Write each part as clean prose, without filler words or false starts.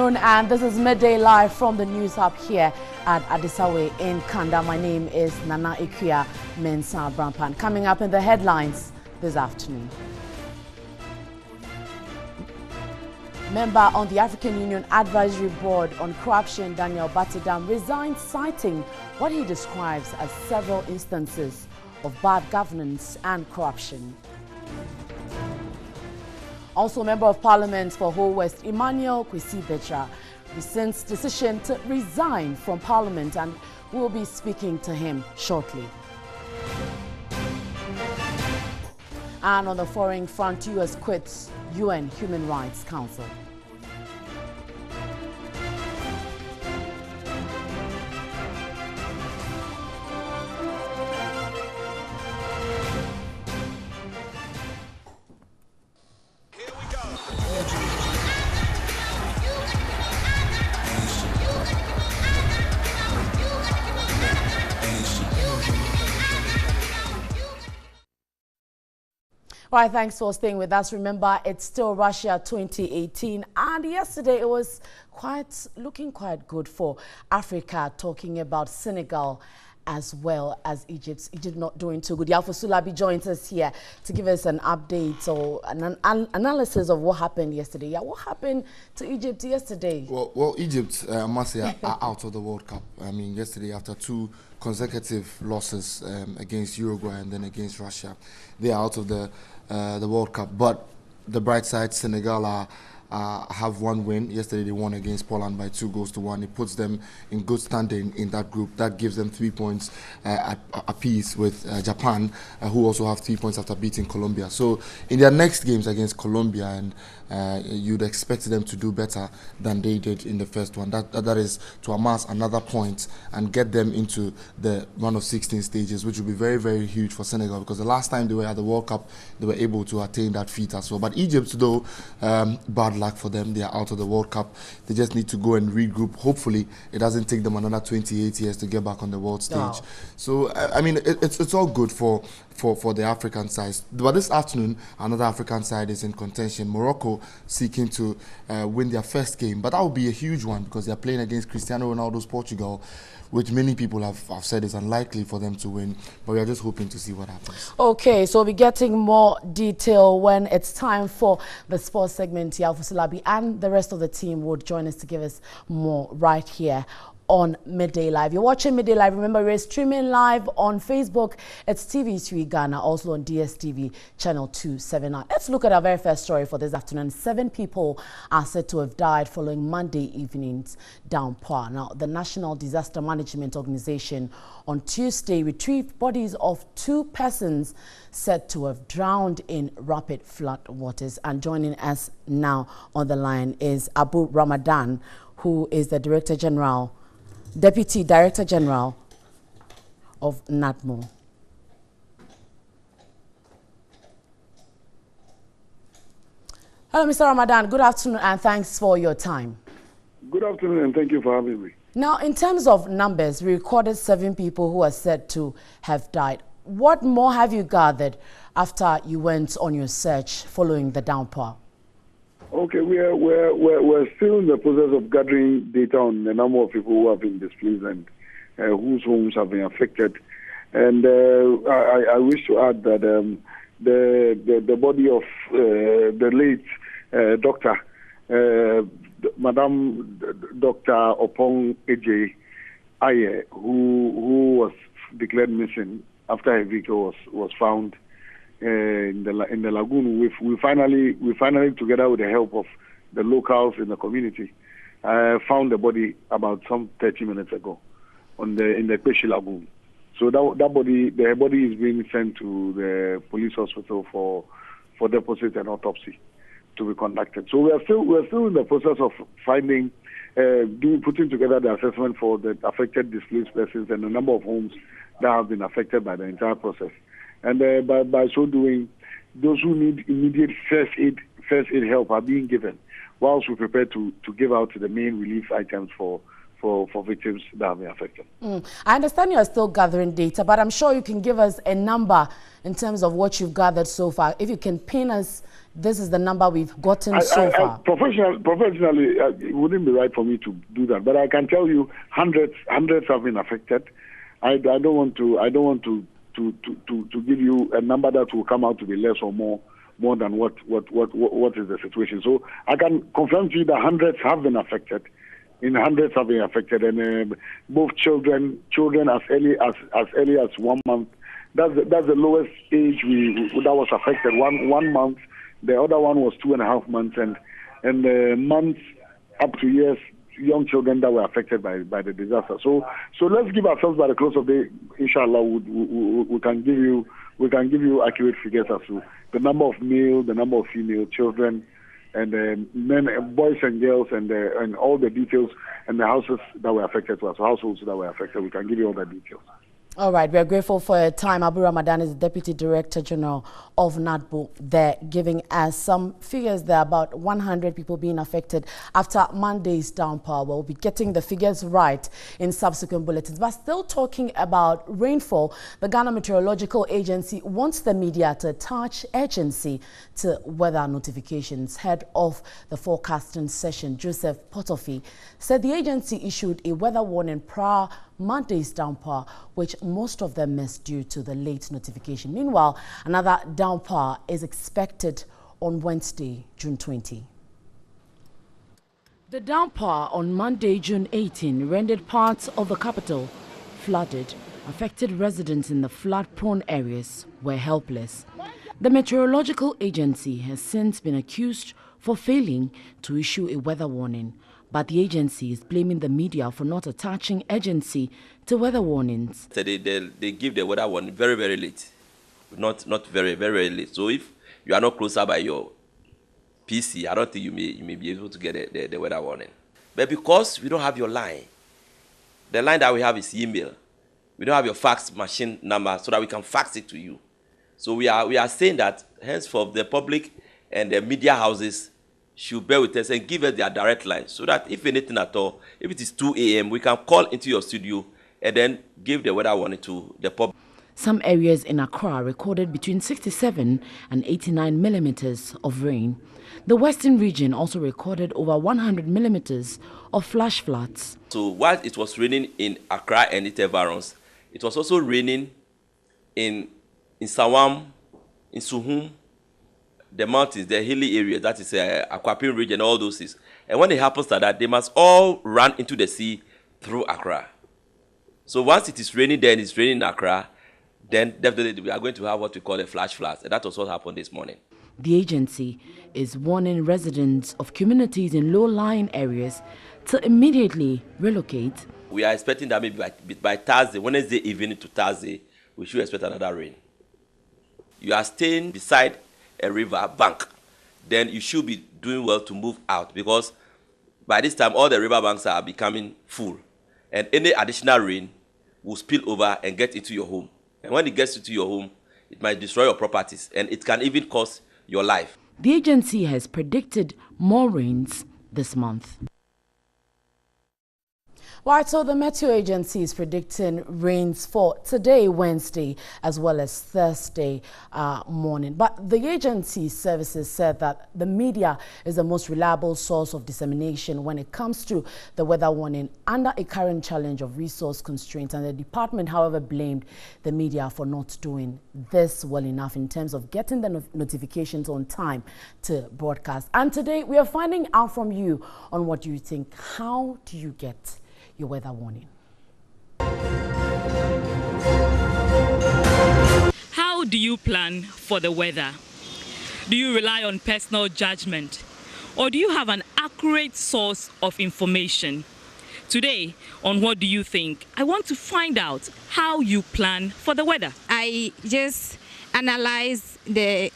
afternoon, and this is Midday Live from the News Hub here at Adisawe in Kanda. My name is Nana Ikuya Mensah Brampan. Coming up in the headlines this afternoon. Member on the African Union Advisory Board on Corruption, Daniel Batidam, resigned, citing what he describes as several instances of bad governance and corruption. Also, Member of Parliament for Ho West, Emmanuel Kwesi Betra, resents decision to resign from Parliament, and we'll be speaking to him shortly. And on the foreign front, US quits UN Human Rights Council. All right, thanks for staying with us. Remember, it's still Russia 2018, and yesterday it was looking quite good for Africa, talking about Senegal as well as Egypt. Egypt not doing too good. Yalfa Sulabi joins us here to give us an update or an analysis of what happened yesterday. Yeah, what happened to Egypt yesterday? Well, Egypt, I must say, are out of the World Cup. I mean, yesterday after two consecutive losses against Uruguay and then against Russia, they are out of the World Cup. But the bright side, Senegal have one win. Yesterday they won against Poland by 2-1. It puts them in good standing in that group. That gives them 3 points apiece with Japan, who also have 3 points after beating Colombia. So in their next games against Colombia, and you'd expect them to do better than they did in the first one. That is to amass another point and get them into the round of 16 stages, which will be very, very huge for Senegal, because the last time they were at the World Cup, they were able to attain that feat as well. But Egypt, though, bad luck for them. They are out of the World Cup. They just need to go and regroup. Hopefully, it doesn't take them another 28 years to get back on the world stage. No. So, I mean, it's all good for the African side. But this afternoon, another African side is in contention. Morocco seeking to win their first game. But that would be a huge one, because they're playing against Cristiano Ronaldo's Portugal, which many people have said is unlikely for them to win. But we are just hoping to see what happens. Okay, so we'll be getting more detail when it's time for the sports segment. Yalfa Sulabi and the rest of the team would join us to give us more right here on Midday Live. You're watching Midday Live. Remember, we're streaming live on Facebook. It's TV3 Ghana, also on DSTV channel 279. Let's look at our very first story for this afternoon. 7 people are said to have died following Monday evening's downpour. Now, the National Disaster Management Organization on Tuesday retrieved bodies of 2 persons said to have drowned in rapid flood waters. And joining us now on the line is Abu Ramadan, who is the Deputy Director General of NADMO. Hello, Mr. Ramadan. Good afternoon, and thanks for your time. Good afternoon, and thank you for having me. Now, in terms of numbers, we recorded 7 people who are said to have died. What more have you gathered after you went on your search following the downpour? Okay, we're still in the process of gathering data on the number of people who have been displaced and whose homes have been affected. And I wish to add that the body of the late doctor, Madam Dr. Opong Eje Aye, who was declared missing after her vehicle was found in the lagoon. We finally, together with the help of the locals in the community, found the body about some 30 minutes ago in the Kweshi Lagoon. So the body is being sent to the police hospital for deposit and autopsy to be conducted. So we're still in the process of finding, putting together the assessment for the affected displaced persons and the number of homes that have been affected by the entire process. And by so doing, those who need immediate first aid help are being given, whilst we prepare to give out the main relief items for victims that have been affected. I understand you are still gathering data, but I'm sure you can give us a number in terms of what you've gathered so far. If you can pin us this is the number we've gotten so far. Professionally, it wouldn't be right for me to do that. But I can tell you, hundreds have been affected. I don't want to give you a number that will come out to be less or more than what is the situation. So I can confirm to you that hundreds have been affected. Hundreds have been affected, and both children as early as 1 month. That's the lowest age that was affected. 1 month. The other one was 2.5 months, and months up to years. Young children that were affected by the disaster. So let's give ourselves by the close of the day. Inshallah, we can give you accurate figures as to the number of male, the number of female children, and men, boys and girls, and all the details, and the houses that were affected to us, households that were affected. We can give you all the details. All right, we're grateful for your time. Abu Ramadan is the Deputy Director General of NADBO. They're giving us some figures there about 100 people being affected after Monday's downpour. We'll be getting the figures right in subsequent bulletins. But still talking about rainfall, the Ghana Meteorological Agency wants the media to attach urgency to weather notifications. Head of the forecasting session, Joseph Potofi, said the agency issued a weather warning prior Monday's downpour, which most of them missed due to the late notification. Meanwhile, another downpour is expected on Wednesday, June 20. The downpour on Monday, June 18, rendered parts of the capital flooded. Affected residents in the flood-prone areas were helpless. The Meteorological Agency has since been accused for failing to issue a weather warning. But the agency is blaming the media for not attaching urgency to weather warnings. So they give the weather warning very, very late. Not very, very, very late. So if you are not closer by your PC, I don't think you may be able to get the weather warning. But because we don't have your line, the line that we have is email. We don't have your fax machine number so that we can fax it to you. So we are saying that henceforth the public and the media houses should bear with us and give us their direct line so that if anything at all, if it is 2 a.m., we can call into your studio and then give the weather warning to the public. Some areas in Accra recorded between 67 and 89 millimeters of rain. The western region also recorded over 100 millimeters of flash floods. So while it was raining in Accra and its environs, it was also raining in Sawam, in Suhum, the mountains, the hilly areas, that is Akwapim region, all those things. And when it happens like that, they must all run into the sea through Accra. So once it is raining there and it's raining in Accra, then definitely we are going to have what we call a flash floods. And that was what happened this morning. The agency is warning residents of communities in low-lying areas to immediately relocate. We are expecting that maybe by Thursday, Wednesday evening to Thursday, we should expect another rain. You are staying beside a river bank, then you should be doing well to move out, because by this time all the river banks are becoming full and any additional rain will spill over and get into your home. And when it gets into your home, it might destroy your properties and it can even cost your life. The agency has predicted more rains this month. Right, so the Meteo Agency is predicting rains for today, Wednesday, as well as Thursday morning. But the agency services said that the media is the most reliable source of dissemination when it comes to the weather warning under a current challenge of resource constraints. And the department, however, blamed the media for not doing this well enough in terms of getting the notifications on time to broadcast. And today we are finding out from you on what you think. How do you get your weather warning? How do you plan for the weather? Do you rely on personal judgment, or do you have an accurate source of information? Today, on What Do You Think, I want to find out how you plan for the weather. I just analyze the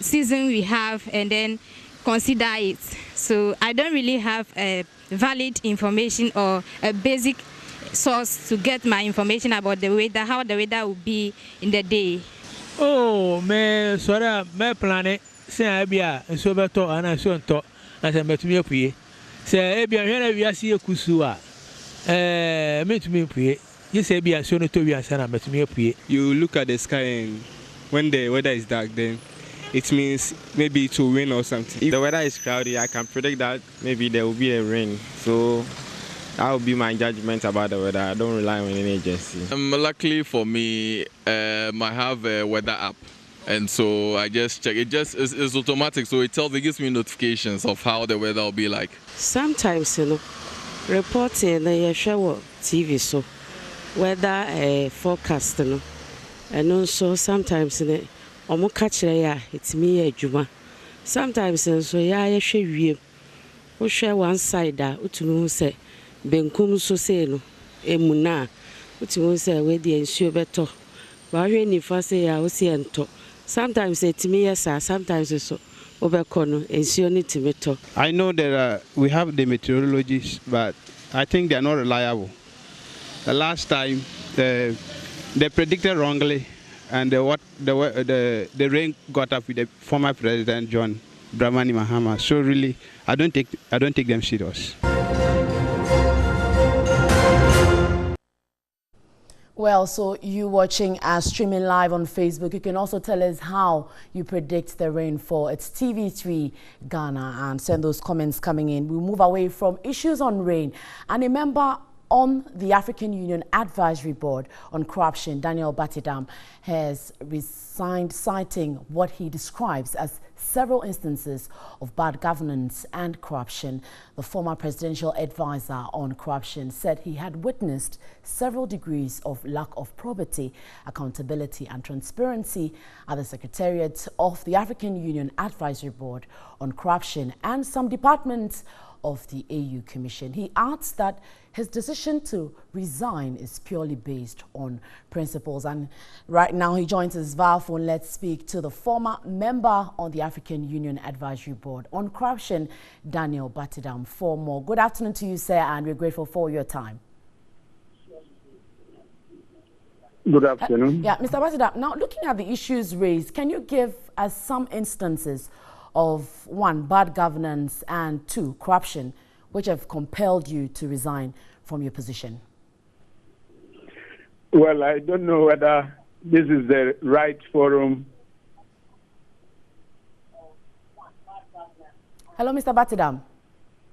season we have and then consider it. So I don't really have a valid information or a basic source to get my information about the weather, how the weather will be in the day. Oh, me sorry, me plan say abia so beto ana so nto na se metumi apue. Se ebia hwe na wiase ekusu a metumi apue. Yes, ebia so no to wiase na metumi apue. You look at the sky and when the weather is dark, then it means maybe it will rain or something. If the weather is cloudy, I can predict that maybe there will be a rain. So that will be my judgment about the weather. I don't rely on any agency. Luckily for me, I have a weather app. And so I just check. It's automatic, so it gives me notifications of how the weather will be like. Sometimes, reporting the show TV so weather forecast, and also sometimes omo catch it's me a juma. Sometimes so ya share we share one side that utunu say benkum so say no emuna utunu say we the ensure better. But when you first say ya we see ento. Sometimes it's me yes, sometimes it's so overcono ensure need to meter. I know that we have the meteorologists, but I think they are not reliable. The last time they predicted wrongly, and the rain got up with the former president John Dramani Mahama. So really, I don't take them serious. Well, so you watching us streaming live on Facebook, you can also tell us how you predict the rainfall. It's TV3 Ghana, and send those comments coming in. We'll move away from issues on rain. And a member on the African Union Advisory Board on Corruption, Daniel Batidam, has resigned, citing what he describes as several instances of bad governance and corruption. The former presidential advisor on corruption said he had witnessed several degrees of lack of probity, accountability and transparency at the Secretariat of the African Union Advisory Board on Corruption and some departments of the AU Commission. He adds that his decision to resign is purely based on principles. And right now he joins us via phone. Let's speak to the former member on the African Union Advisory Board on Corruption, Daniel Batidam, for more. Good afternoon to you, sir, and we're grateful for your time. Good afternoon. Mr. Batidam, now looking at the issues raised, can you give us some instances of, one, bad governance, and two, corruption, which have compelled you to resign from your position? Well, I don't know whether this is the right forum. Hello, Mr. Batidam.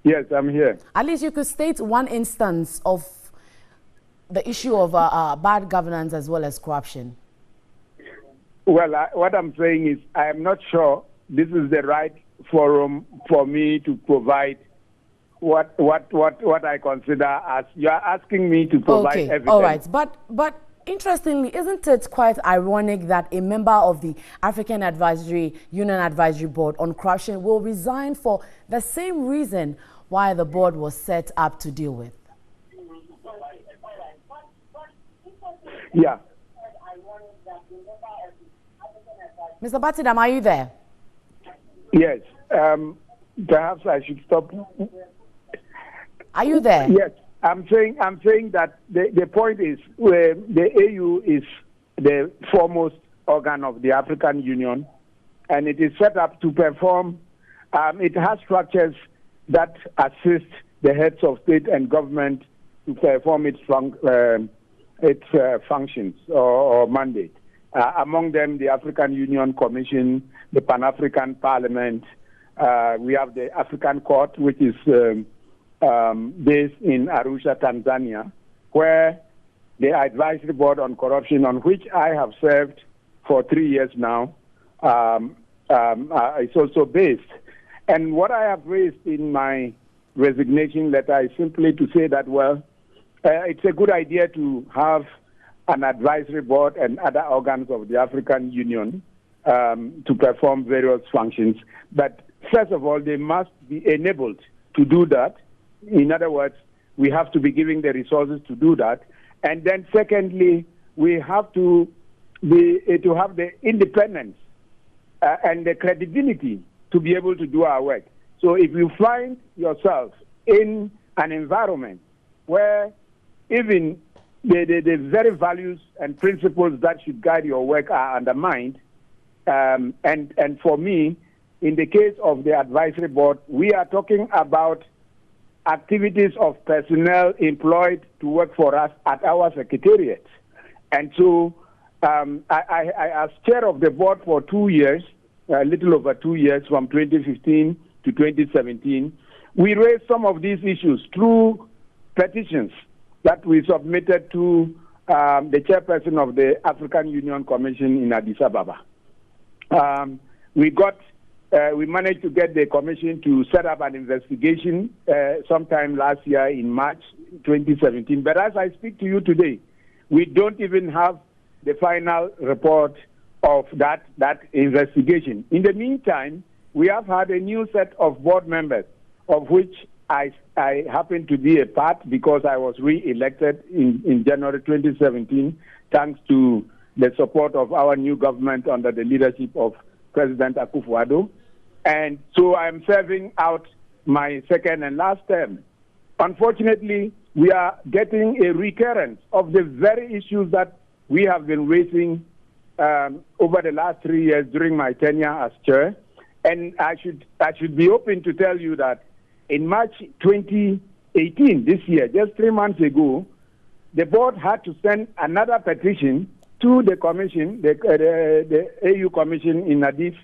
Yes, I'm here. At least you could state one instance of the issue of bad governance as well as corruption. Well, what I'm saying is I am not sure this is the right forum for me to provide what I consider as you are asking me to provide evidence. All right, but interestingly, isn't it quite ironic that a member of the African Union Advisory Board on Corruption will resign for the same reason why the board was set up to deal with? Yeah. Mr. Batidam, are you there? Yes. Perhaps I should stop. Are you there? Yes. I'm saying that the point is the AU is the foremost organ of the African Union, and it is set up to perform. It has structures that assist the heads of state and government to perform its functions or mandate. Among them, the African Union Commission, the Pan-African Parliament. We have the African Court, which is based in Arusha, Tanzania, where the Advisory Board on Corruption, on which I have served for 3 years now, is also based. And what I have raised in my resignation letter is simply to say that, well, it's a good idea to have an advisory board and other organs of the African Union to perform various functions. But first of all, they must be enabled to do that. In other words, we have to be giving the resources to do that. And then secondly, we have to have the independence and the credibility to be able to do our work. So if you find yourself in an environment where even the very values and principles that should guide your work are undermined, and for me, in the case of the advisory board, we are talking about activities of personnel employed to work for us at our secretariat. And so I as chair of the board for 2 years, a little over 2 years, from 2015 to 2017, we raised some of these issues through petitions that we submitted to the chairperson of the African Union Commission in Addis Ababa. We managed to get the commission to set up an investigation sometime last year in March 2017. But as I speak to you today, we don't even have the final report of that investigation. In the meantime, we have had a new set of board members, of which I happen to be a part because I was re-elected in January 2017, thanks to the support of our new government under the leadership of President Akufo-Addo. And so I'm serving out my second and last term. Unfortunately, we are getting a recurrence of the very issues that we have been raising over the last 3 years during my tenure as chair. And I should be open to tell you that in March 2018, this year, just 3 months ago, the board had to send another petition to the commission, the AU Commission in Addis,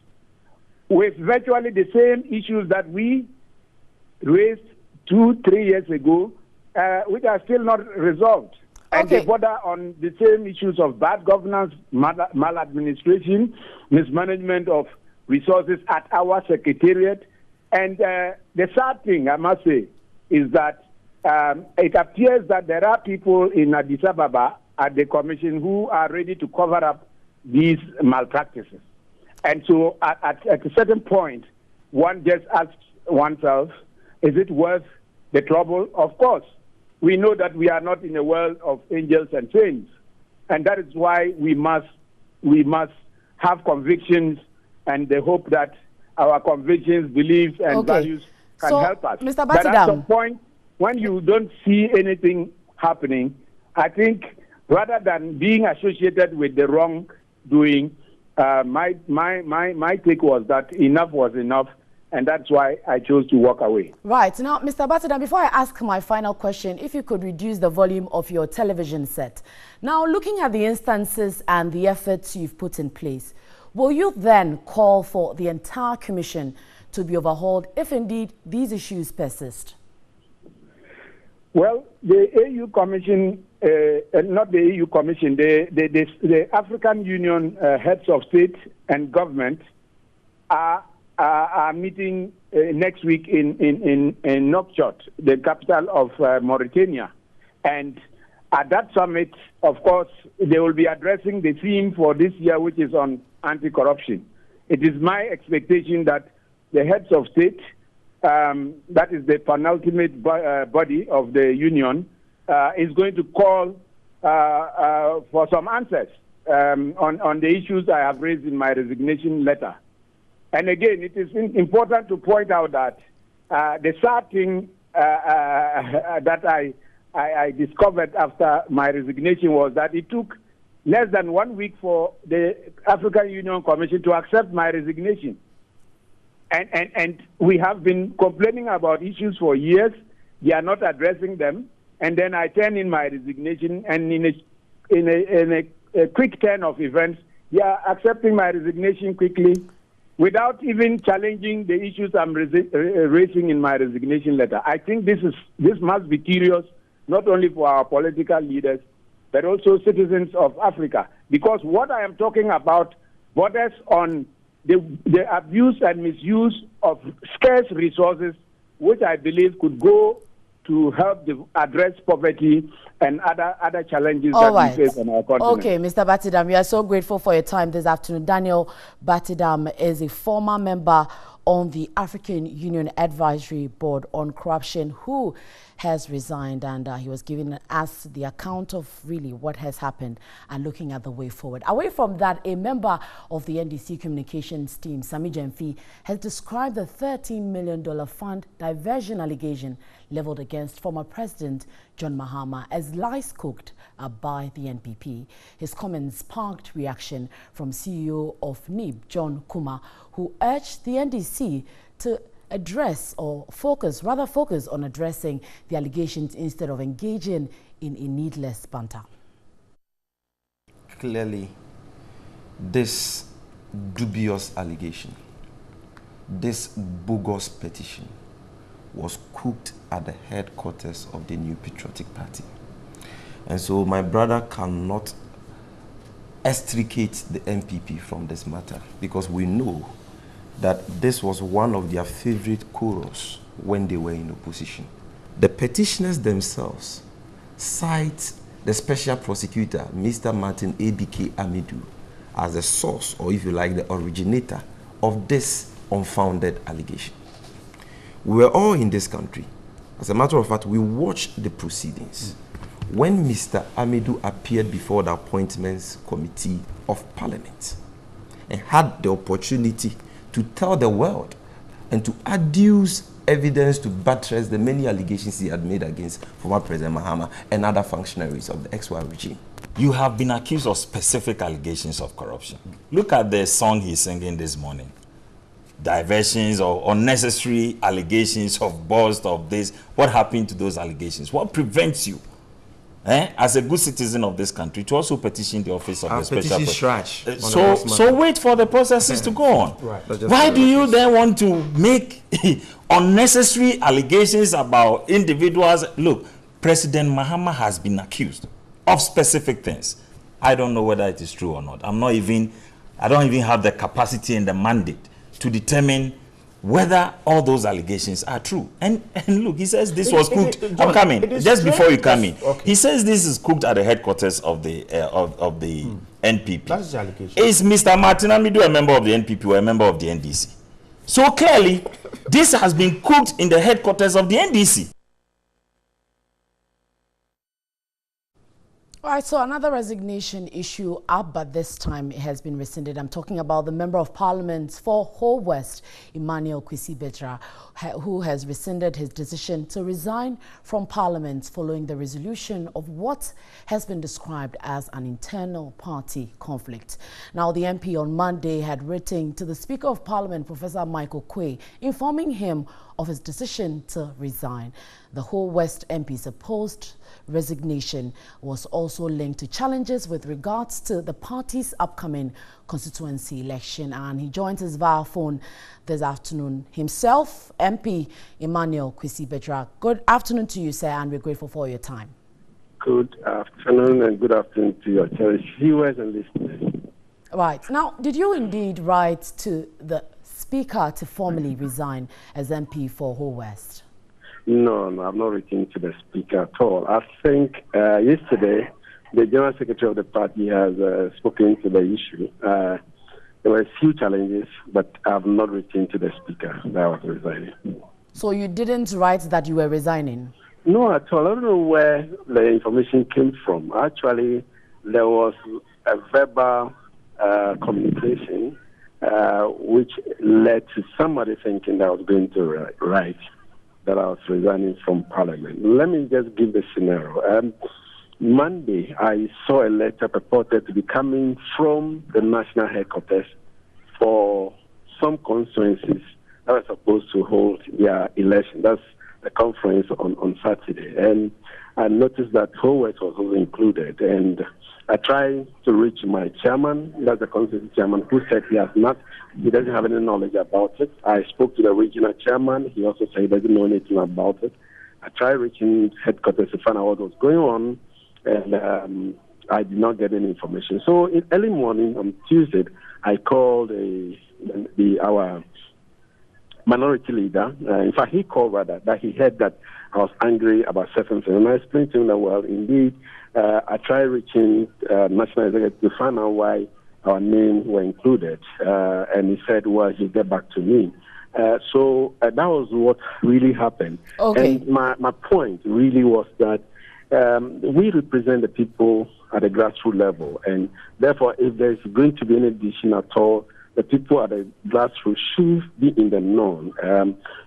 with virtually the same issues that we raised 2-3 years ago, which are still not resolved. And they border on the same issues of bad governance, maladministration, mismanagement of resources at our secretariat. And the sad thing, I must say, is that it appears that there are people in Addis Ababa at the commission who are ready to cover up these malpractices. And so at a certain point, one just asks oneself, is it worth the trouble? Of course. We know that we are not in a world of angels and saints. And that is why we must have convictions and the hope that our convictions, beliefs, and values can help us. Mr. But at some point, when you don't see anything happening, I think rather than being associated with the wrongdoing, my take was that enough was enough, and that's why I chose to walk away. Right. Now, Mr. Batidam, before I ask my final question, if you could reduce the volume of your television set. Now, looking at the instances and the efforts you've put in place, will you then call for the entire commission to be overhauled if indeed these issues persist? Well, the AU Commission, not the AU Commission, the African Union heads of state and government are meeting next week in Nouakchott, the capital of Mauritania. And at that summit, of course, they will be addressing the theme for this year, which is on anti-corruption. It is my expectation that the heads of state, that is the penultimate body of the union, is going to call for some answers on the issues I have raised in my resignation letter. And again, it is important to point out that the sad thing that I discovered after my resignation was that it took less than 1 week for the African Union Commission to accept my resignation. And we have been complaining about issues for years. They are not addressing them. And then I turn in my resignation, and in a quick turn of events, they are accepting my resignation quickly without even challenging the issues I'm raising in my resignation letter. I think this must be curious, not only for our political leaders, but also citizens of Africa. Because what I am talking about borders on the abuse and misuse of scarce resources, which I believe could go to help address poverty and other challenges that we face on our continent. Okay, Mr. Batidam, we are so grateful for your time this afternoon. Daniel Batidam is a former member on the African Union Advisory Board on Corruption who has resigned, and he was giving us the account of really what has happened and looking at the way forward. Away from that, a member of the NDC communications team, Sami Jemfi, has described the $13 million fund diversion allegation leveled against former President John Mahama as lies cooked by the NPP. His comments sparked reaction from CEO of NIB, John Kuma, who urged the NDC to address or focus on addressing the allegations instead of engaging in a needless banter. Clearly, this dubious allegation, this bogus petition, was cooked at the headquarters of the New Patriotic Party. And so my brother cannot extricate the MPP from this matter, because we know that this was one of their favorite chorus when they were in opposition. The petitioners themselves cite the special prosecutor, Mr. Martin A.B.K. Amidu, as the source, or if you like, the originator of this unfounded allegation. We were all in this country. As a matter of fact, we watched the proceedings. When Mr. Amidu appeared before the Appointments Committee of Parliament and had the opportunity to tell the world and to adduce evidence to buttress the many allegations he had made against former President Mahama and other functionaries of the XY regime. You have been accused of specific allegations of corruption. Look at the song he's singing this morning. Diversions or unnecessary allegations of bust of this. What happened to those allegations? What prevents you, as a good citizen of this country, to also petition the office of the special prosecutor? So wait for the processes to go on. Right. Why do you then want to make unnecessary allegations about individuals? Look, President Mahama has been accused of specific things. I don't know whether it is true or not. I don't even have the capacity and the mandate to determine whether all those allegations are true. And look, he says this was cooked. I'm coming. Just before you come in. Okay. He says this is cooked at the headquarters of the NPP. That's the allegation. Is Mr. Martin Amidu a member of the NPP or a member of the NDC? So clearly, this has been cooked in the headquarters of the NDC. All right, so another resignation issue up, but this time it has been rescinded. I'm talking about the Member of Parliament for Whole West, Emmanuel Kwesi-Bedzrah, who has rescinded his decision to resign from Parliament following the resolution of what has been described as an internal party conflict. Now, the MP on Monday had written to the Speaker of Parliament, Professor Michael Quay, informing him of his decision to resign. The Whole West MP's opposed resignation was also linked to challenges with regards to the party's upcoming constituency election, and he joins us via phone this afternoon himself, MP Emmanuel Kwesi-Bedzrah. Good afternoon to you, sir, and we're grateful for your time. Good afternoon, and good afternoon to your cherished viewers and listeners. Right. Now, did you indeed write to the Speaker to formally resign as MP for Whole West? No, I've not written to the Speaker at all. I think yesterday the General Secretary of the party has spoken to the issue. There were a few challenges, but I've not written to the Speaker that I was resigning. So you didn't write that you were resigning? No, at all. I don't know where the information came from. Actually, there was a verbal communication which led to somebody thinking that I was going to write that I was resigning from Parliament. Let me just give the scenario. Monday, I saw a letter purported to be coming from the national headquarters for some constituencies that were supposed to hold their election. That's the conference on Saturday. And I noticed that Whole West was also included. And I tried to reach my chairman, that's the constituency chairman, who said he doesn't have any knowledge about it. I spoke to the regional chairman. He also said he doesn't know anything about it. I tried reaching headquarters to find out what was going on, and I did not get any information. So in early morning on Tuesday, I called our minority leader. In fact, he called rather, that he heard that I was angry about certain things. And I explained to him that, well, indeed, I tried reaching National Executive to find out why our names were included. And he said, well, he'll get back to me. So that was what really happened. Okay. And my point really was that we represent the people at the grassroots level. And therefore, if there's going to be any decision at all, the people at the grassroots should be in the known.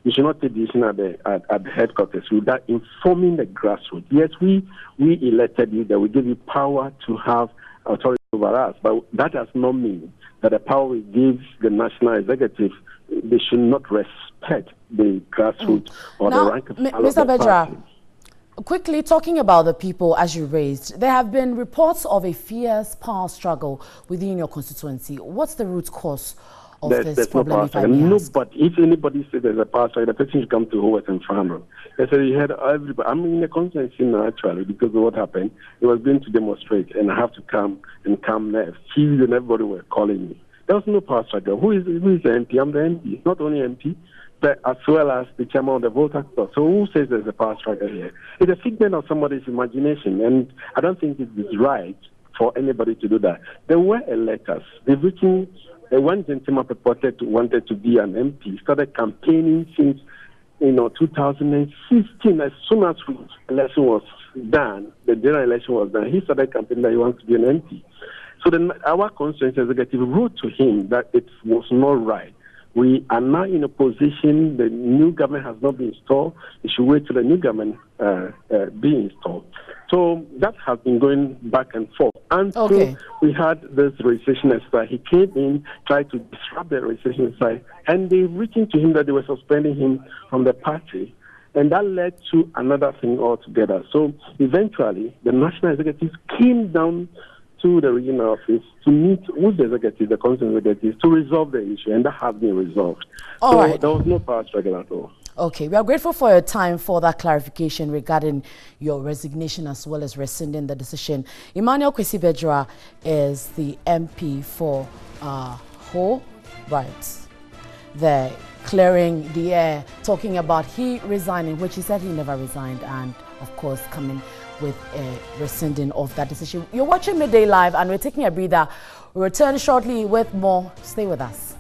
You should not take decision at the headquarters without informing the grassroots. Yes, we elected you, that we give you power to have authority over us, but that does not mean that the power we give the national executive, they should not respect the grassroots or now, the rank of Mr. Bedzrah, Quickly talking about the people as you raised, there have been reports of a fierce power struggle within your constituency. What's the root cause of this problem? No power struggle. No, but if anybody says there's a power struggle, the person should come to Howard and Farmer. They said you had everybody. I'm in the constituency now actually because of what happened. He was going to demonstrate and I have to come next. Chiefs and everybody were calling me. There was no power struggle. Who is the MP? I'm the MP. Not only MP, but as well as the chairman of the voter club. So who says there's a power struggle here? It's a figment of somebody's imagination, and I don't think it is right for anybody to do that. There were electors. They've written, one gentleman wanted to be an MP, started campaigning since 2016. As soon as the election was done, the general election was done, he started campaigning that he wants to be an MP. So then our constituency executive wrote to him that it was not right. We are now in a position, the new government has not been installed. We should wait till the new government be installed. So that has been going back and forth. Until we had this registration exercise. He came in, tried to disrupt the registration exercise, and they written to him that they were suspending him from the party. And that led to another thing altogether. So eventually, the national executive came down to the regional office to meet with the executive, the constituent executive, to resolve the issue, and that has been resolved. There was no power struggle at all. Okay, we are grateful for your time for that clarification regarding your resignation as well as rescinding the decision. Emmanuel Kwesi-Bedzua is the MP for Ho, right? They're clearing the air, talking about he resigning, which he said he never resigned, and of course coming with a rescinding of that decision. You're watching Midday Live and we're taking a breather. We'll return shortly with more. Stay with us.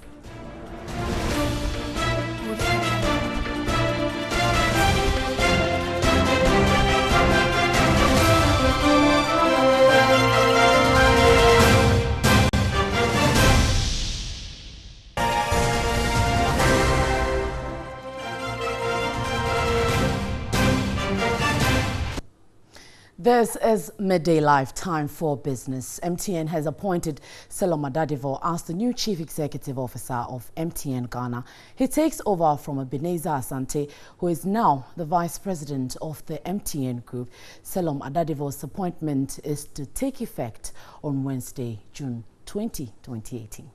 This is Midday Live, time for business. MTN has appointed Selom Adadivo as the new Chief Executive Officer of MTN Ghana. He takes over from Ebenezer Asante, who is now the Vice President of the MTN Group. Selom Adadivo's appointment is to take effect on Wednesday, June 20, 2018.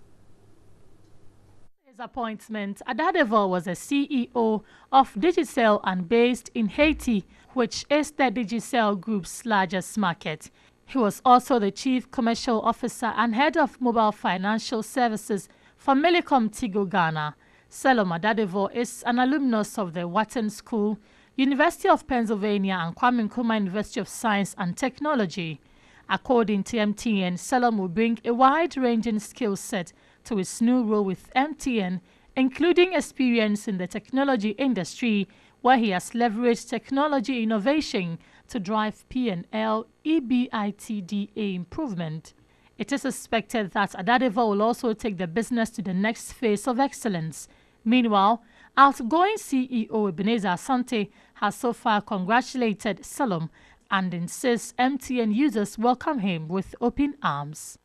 Appointment, Adadivo was a CEO of Digicel and based in Haiti, which is the Digicel Group's largest market. He was also the Chief Commercial Officer and Head of Mobile Financial Services for Millicom Tigo Ghana. Selom Adadivo is an alumnus of the Wharton School, University of Pennsylvania and Kwame Nkrumah University of Science and Technology. According to MTN, Selom will bring a wide-ranging skill set to his new role with MTN, including experience in the technology industry, where he has leveraged technology innovation to drive P&L EBITDA improvement. It is expected that Adadivo will also take the business to the next phase of excellence. Meanwhile, outgoing CEO Ebenezer Asante has so far congratulated Selom and insists MTN users welcome him with open arms.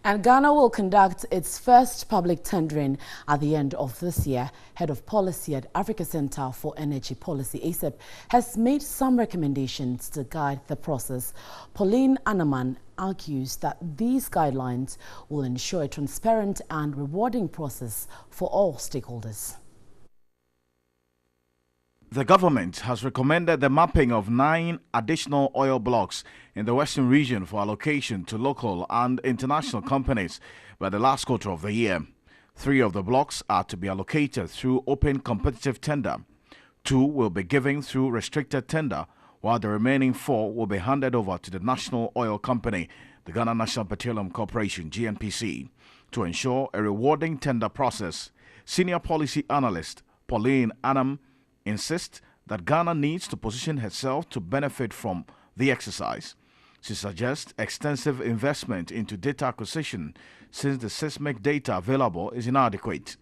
And Ghana will conduct its first public tendering at the end of this year. Head of Policy at Africa Center for Energy Policy, ASEP, has made some recommendations to guide the process. Pauline Anaman argues that these guidelines will ensure a transparent and rewarding process for all stakeholders. The government has recommended the mapping of 9 additional oil blocks in the Western region for allocation to local and international companies by the last quarter of the year. 3 of the blocks are to be allocated through open competitive tender. 2 will be given through restricted tender, while the remaining 4 will be handed over to the National Oil Company, the Ghana National Petroleum Corporation, GNPC, to ensure a rewarding tender process. Senior policy analyst Pauline Anam insists that Ghana needs to position herself to benefit from the exercise. She suggests extensive investment into data acquisition since the seismic data available is inadequate.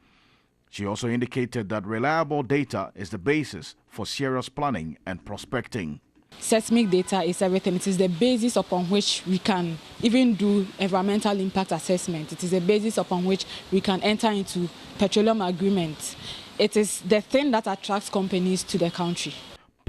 She also indicated that reliable data is the basis for serious planning and prospecting. Seismic data is everything. It is the basis upon which we can even do environmental impact assessment. It is the basis upon which we can enter into petroleum agreements. It is the thing that attracts companies to the country.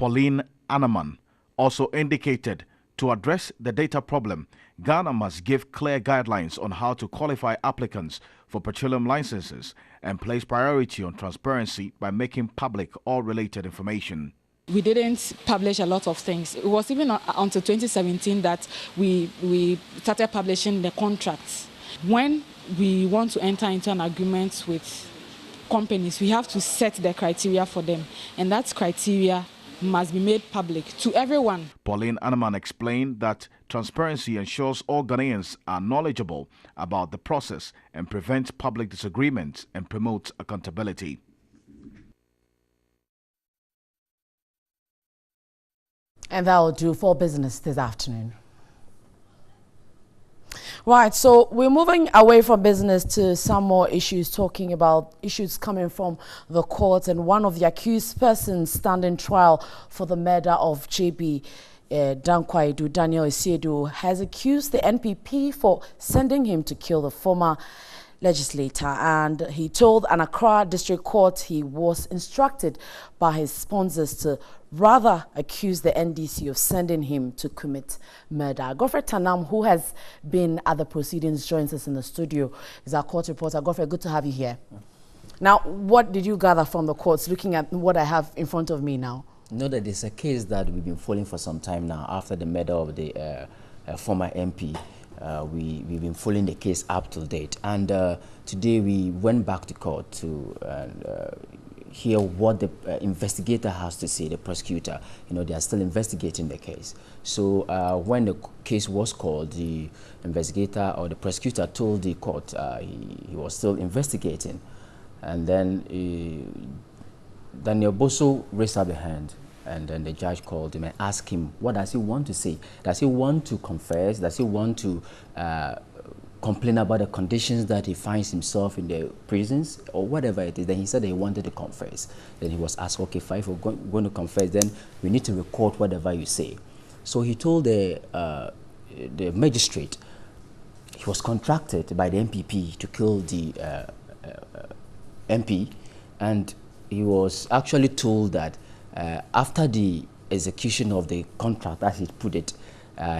Pauline Anaman, also indicated to address the data problem, Ghana must give clear guidelines on how to qualify applicants for petroleum licenses and place priority on transparency by making public all related information. We didn't publish a lot of things. It was even until 2017 that we started publishing the contracts. When we want to enter into an agreement with companies, we have to set the criteria for them, and that criteria must be made public to everyone. Pauline Anaman explained that transparency ensures all Ghanaians are knowledgeable about the process and prevents public disagreements and promotes accountability. And that will do for business this afternoon. Right, so we're moving away from business to some more issues, talking about issues coming from the court, and one of the accused persons standing trial for the murder of JB Dankwaidu, Daniel Isiedu, has accused the NPP for sending him to kill the former legislator, and he told an Accra District Court he was instructed by his sponsors to rather accuse the NDC of sending him to commit murder. Godfrey Tanam, who has been at the proceedings, joins us in the studio. Is our court reporter. Godfrey, good to have you here. Now, what did you gather from the courts, looking at what I have in front of me now? Know that it's a case that we've been following for some time now after the murder of the former MP. We've been following the case up to date, and today we went back to court to hear what the investigator has to say, the prosecutor. You know, they are still investigating the case. So when the case was called, the investigator or the prosecutor told the court he was still investigating, and then Daniel Boso raised up a hand. And then the judge called him and asked him, what does he want to say? Does he want to confess? Does he want to complain about the conditions that he finds himself in the prisons or whatever it is? Then he said that he wanted to confess. Then he was asked, okay, fine, if we're going to confess, then we need to record whatever you say. So he told the magistrate he was contracted by the MPP to kill the MP, and he was actually told that after the execution of the contract, as he put it,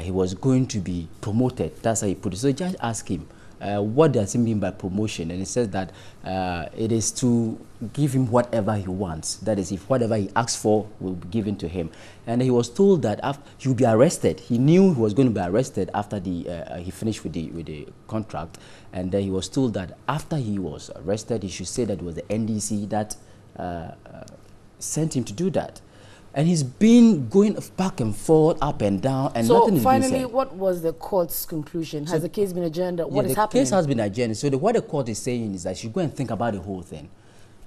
he was going to be promoted. That's how he put it. So the judge asked him, what does he mean by promotion? And he says that it is to give him whatever he wants. That is, if whatever he asks for will be given to him. And he was told that after he would be arrested. He knew he was going to be arrested after he finished with the contract. And then he was told that after he was arrested, he should say that it was the NDC that sent him to do that. And he's been going back and forth, up and down, and so nothing is being said. finally, what was the court's conclusion? Has the case been adjourned? What is the happening? case has been adjourned. So what the court is saying is that you go and think about the whole thing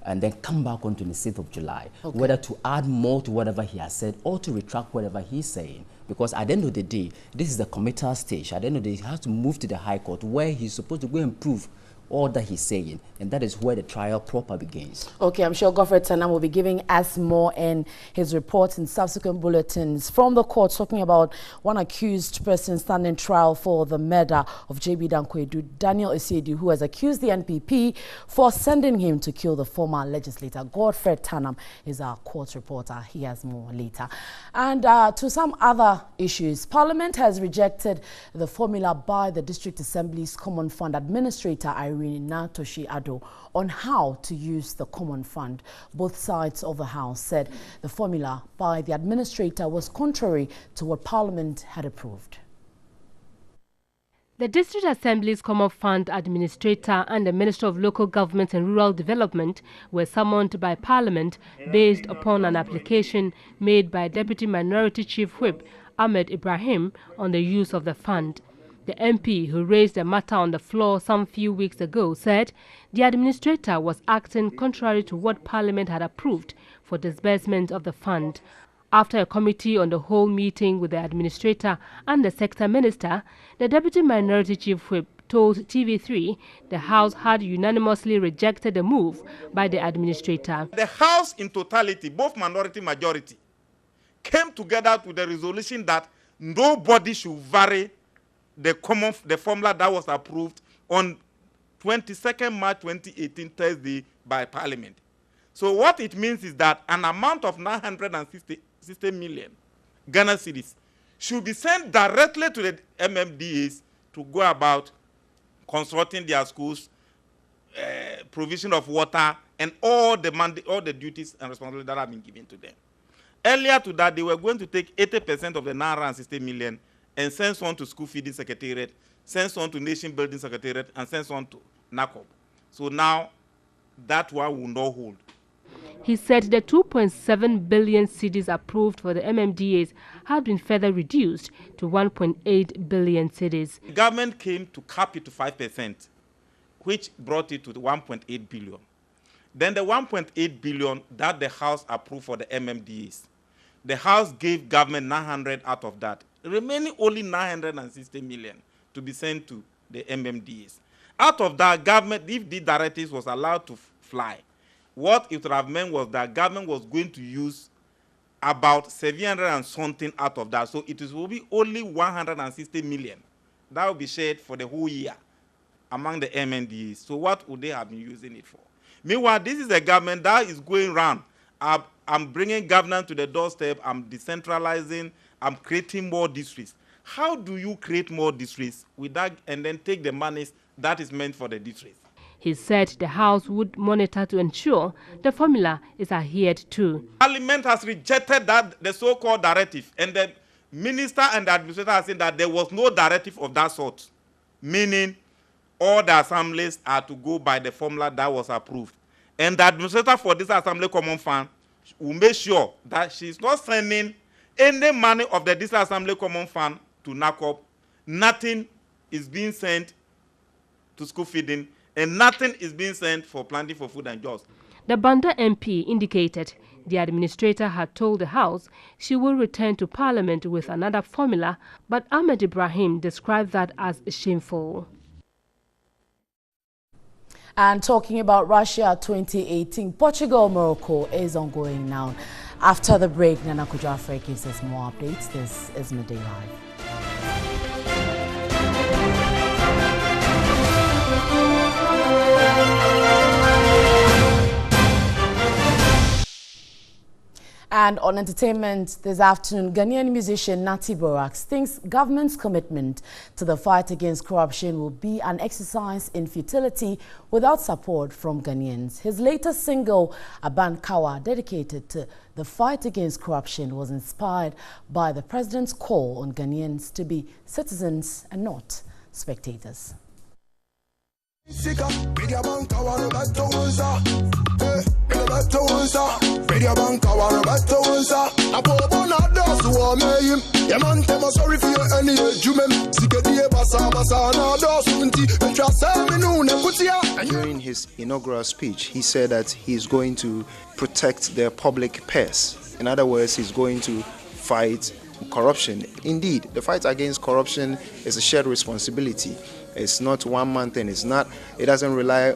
and then come back on 26th of July, whether to add more to whatever he has said or to retract whatever he's saying. Because at the end of the day, this is the committal stage. At the end of the day, he has to move to the High Court where he's supposed to go and prove all that he's saying, and that is where the trial proper begins. Okay, I'm sure Godfrey Tanam will be giving us more in his reports and subsequent bulletins from the court, talking about one accused person standing trial for the murder of JB Dankwaidu, Daniel Isiedu, who has accused the NPP for sending him to kill the former legislator. Godfrey Tanam is our court reporter. He has more later. And to some other issues, Parliament has rejected the formula by the District Assembly's Common Fund Administrator, Irene Natoshi Ado, on how to use the common fund. Both sides of the House said the formula by the administrator was contrary to what Parliament had approved. The District Assembly's Common Fund Administrator and the Minister of Local Government and Rural Development were summoned by Parliament based upon an application made by Deputy Minority Chief Whip Ahmed Ibrahim on the use of the fund. The MP who raised the matter on the floor some few weeks ago said the administrator was acting contrary to what Parliament had approved for disbursement of the fund. After a committee on the whole meeting with the administrator and the sector minister, the Deputy Minority Chief Whip told TV3 the House had unanimously rejected the move by the administrator. The House in totality, both minority and majority, came together with the resolution that nobody should vary the formula that was approved on 22nd March 2018, Thursday, by Parliament. So what it means is that an amount of 960 60 million Ghana cedis should be sent directly to the MMDAs to go about constructing their schools, provision of water, and all the duties and responsibilities that have been given to them. Earlier to that, they were going to take 80% of the 960 million and send some to school feeding secretariat, send some to nation building secretariat, and send some to NACOB. So now, that one will not hold. He said the 2.7 billion cedis approved for the MMDAs had been further reduced to 1.8 billion cedis. The government came to cap it to 5%, which brought it to the 1.8 billion. Then the 1.8 billion that the House approved for the MMDAs, the House gave government 900 out of that, remaining only 960 million to be sent to the MMDAs. Out of that, government, if the directives was allowed to fly, what it would have meant was that government was going to use about 700 and something out of that. So it will be only 160 million. That will be shared for the whole year among the MNDs. So what would they have been using it for? Meanwhile, this is a government that is going around. I'm bringing governance to the doorstep. I'm decentralizing. I'm creating more districts. How do you create more districts without and then take the monies that is meant for the districts? He said the House would monitor to ensure the formula is adhered to. Parliament has rejected that the so-called directive, and the minister and the administrator are saying that there was no directive of that sort, meaning all the assemblies are to go by the formula that was approved. And the administrator for this Assembly Common Fund will make sure that she's not sending any money of the District Assembly Common Fund to NACOB. Nothing is being sent to school feeding, and nothing is being sent for planting for food and jobs. The Banda MP indicated the administrator had told the House she will return to Parliament with another formula, but Ahmed Ibrahim described that as shameful. And talking about Russia 2018, Portugal-Morocco is ongoing now. After the break, Nana Kujafre gives us more updates. This is Midday Live. And on entertainment this afternoon, Ghanaian musician Nati Borax thinks government's commitment to the fight against corruption will be an exercise in futility without support from Ghanaians. His latest single, Aban Kawa, dedicated to the fight against corruption, was inspired by the president's call on Ghanaians to be citizens and not spectators. During his inaugural speech, he said that he's going to protect the public purse. In other words, he's going to fight corruption. Indeed, the fight against corruption is a shared responsibility. It's not one man thing. It doesn't rely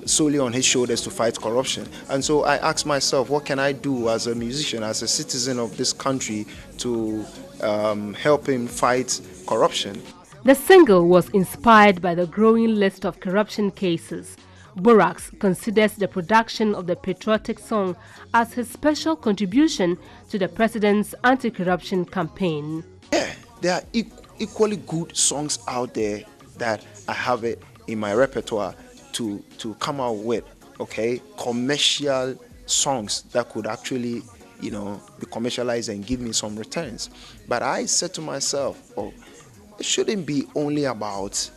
solely on his shoulders to fight corruption. And so I asked myself, what can I do as a musician, as a citizen of this country to help him fight corruption? The single was inspired by the growing list of corruption cases. Borax considers the production of the patriotic song as his special contribution to the president's anti-corruption campaign. Yeah, there are equally good songs out there that I have it in my repertoire to come out with, okay, commercial songs that could actually, be commercialized and give me some returns. But I said to myself, it shouldn't be only about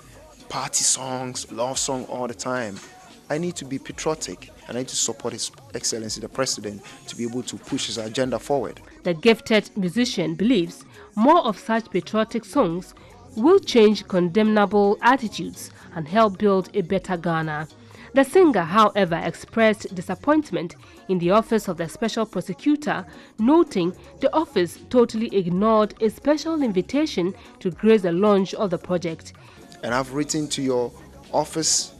party songs, love song all the time. I need to be patriotic, and I need to support His Excellency the President to be able to push his agenda forward. The gifted musician believes more of such patriotic songs will change condemnable attitudes and help build a better Ghana. The singer, however, expressed disappointment in the office of the special prosecutor, noting the office totally ignored a special invitation to grace the launch of the project. And I've written to your office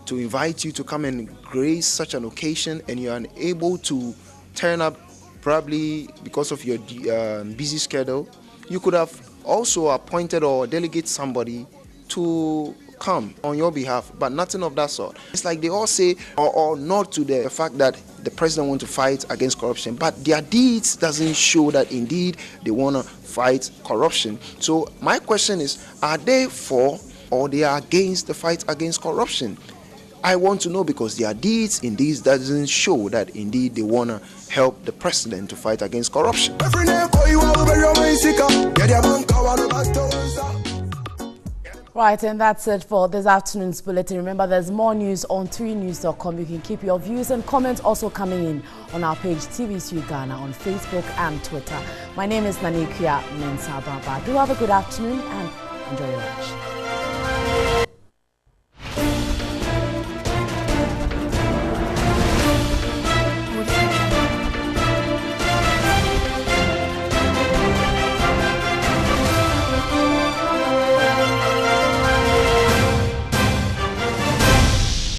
to invite you to come and grace such an occasion, and you're unable to turn up, probably because of your busy schedule. You could have also appointed or delegate somebody to come on your behalf, but nothing of that sort. It's like they all say or nod to the fact that the president wants to fight against corruption, but their deeds doesn't show that indeed they want to fight corruption. So my question is, are they for or they are against the fight against corruption? I want to know, because their deeds indeed doesn't show that indeed they want to help the president to fight against corruption. Right, and that's it for this afternoon's bulletin. Remember, there's more news on 3news.com. You can keep your views and comments also coming in on our page TVC Ghana on Facebook and Twitter. My name is Nanikia Mensah Baba. Do have a good afternoon and enjoy your lunch.